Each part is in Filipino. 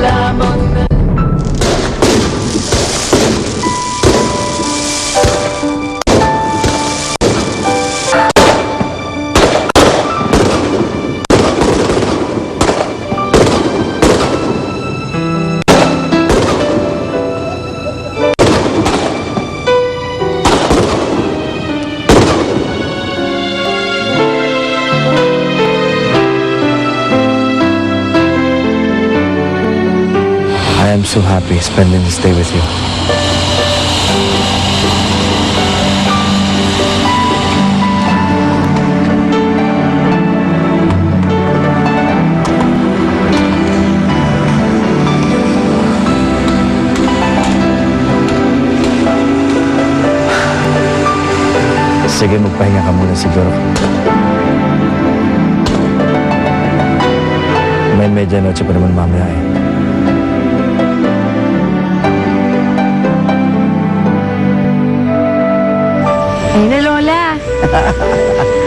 lamang na. I am so happy spending this day with you. Sige, magpahinga ka muna siguro. May medianoche pa naman mamaya eh. Ay na, Lola.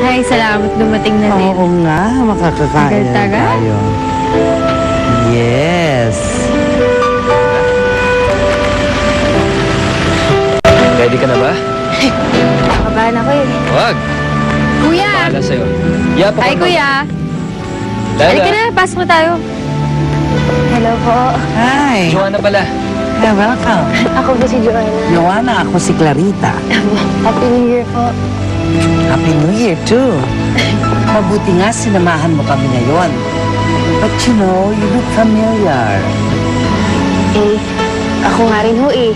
Ay, salamat dumating na rin. Oo nga, makakakain na Tagal-tagal? tayo. Yes. Ready ka na ba? Nakabahan ako eh. Wag! Kuya! Paala sa'yo. Yapa Ay, kuya! Halika na, pasok na tayo. Hello po. Hi. Joanna pala. Yeah, welcome. Ako po si Joanna. Joanna, ako si Clarita. Happy New Year po. Happy New Year too. Mabuti nga sinamahan mo kami ngayon. But you know, you look familiar. Eh, ako nga rin ho eh.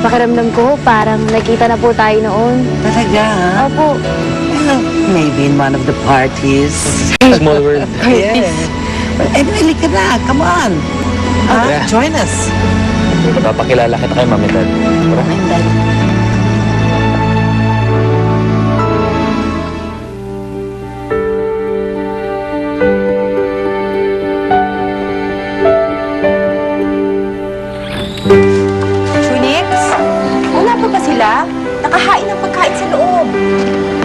Pakiramdam ko ho, parang nakita na po tayo noon. Talaga, ha? Opo. Well, maybe in one of the parties. Small world. Yes. But anyway, lika na. Come on. Yeah. Join us. Papakilala kita kay Mami Dad. Chunix, wala pa ba sila? Nakahain ng pagkain sa loob.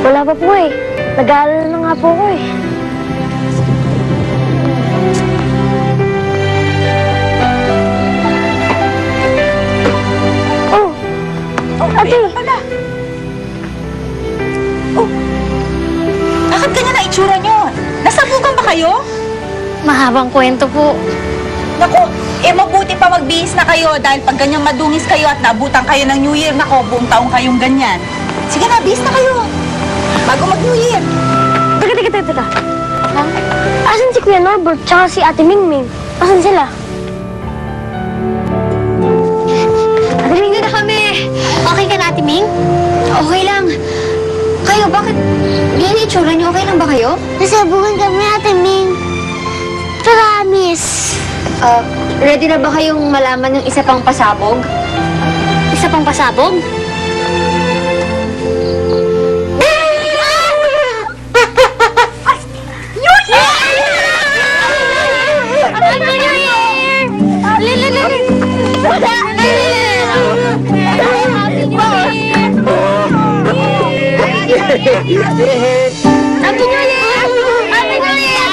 Wala pa po eh. Nag-aalala na nga po ko eh. Oh! Ate! Wala. Oh, bakit ganyan na itsura nyo? Nasabukan ba kayo? Mahabang kwento po. Naku, mabuti pa magbihis na kayo dahil pag ganyang madungis kayo at naabutan kayo ng New Year, nako, buong taong kayong ganyan. Sige na, bihis na kayo. Bago mag-New Year. Teka. Asan si Kuya Norbert tsaka si Ate Mingming? Asan sila? Ate Ming, na kami! Okay ka na, Ate Ming? Okay lang. Kayo, bakit? Ganyan itsura niyo, okay lang ba kayo? Nasabukan kami, Ate Ming. Promise. Ready na ba kayong malaman ng isa pang pasabog? Isa pang pasabog? Happy New Year! Happy New Year!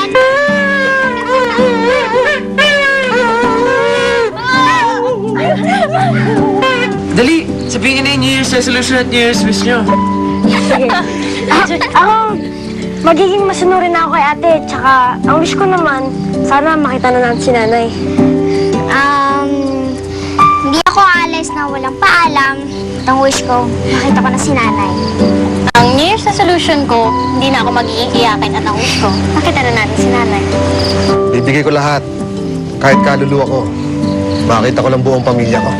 Dali! Sabihin na yung New Year's resolution at New Year's wish nyo. Sige. Ako, magiging masunurin na ako kay ate. Tsaka, ang wish ko naman, sana makita na natin si nanay. Hindi ako alis na walang paalam. At ang wish ko, makita ko na si nanay. Ang New Year's resolution ko, hindi na ako magiging iyakin at ang wish ko, makita na natin si nanay. Bibigay ko lahat. Kahit kaluluwa ko. Makita ko lang buong pamilya ko.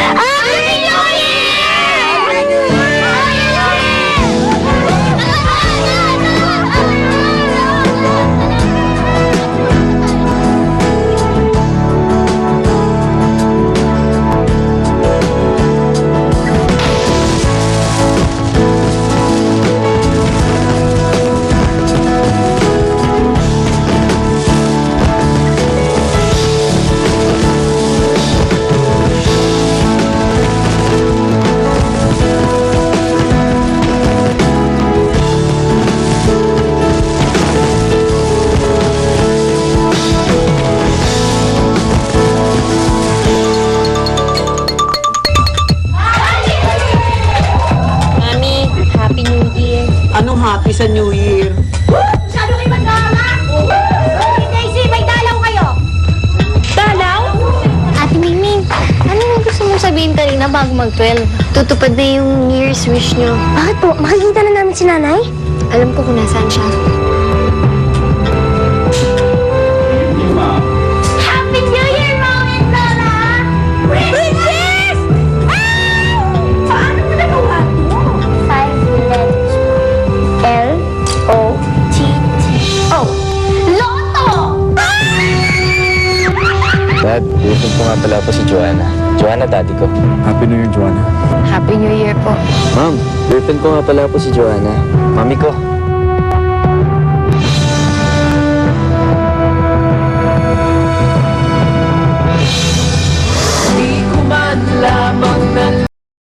Happy New sa New Year. Masyado kayo magkama! Daisy, may dalaw kayo! Dalaw? Ate Mingming, ano yung gusto mong sabihin kanina bago mag-12? Tutupad na yung New Year's wish nyo. Bakit po? Makikita na namin si nanay? Alam ko kung nasaan siya. Happy New Year, Mom and Lola! Princess! Paano mo nagawa to? 5 letters. L-O-T-T-O. Lotto! Dad, girlfriend ko nga pala po si Joanna. Joanna, daddy ko. Happy New Year, Joanna. Happy New Year po. Ma'am, girlfriend ko nga pala po si Joanna. Mami ko.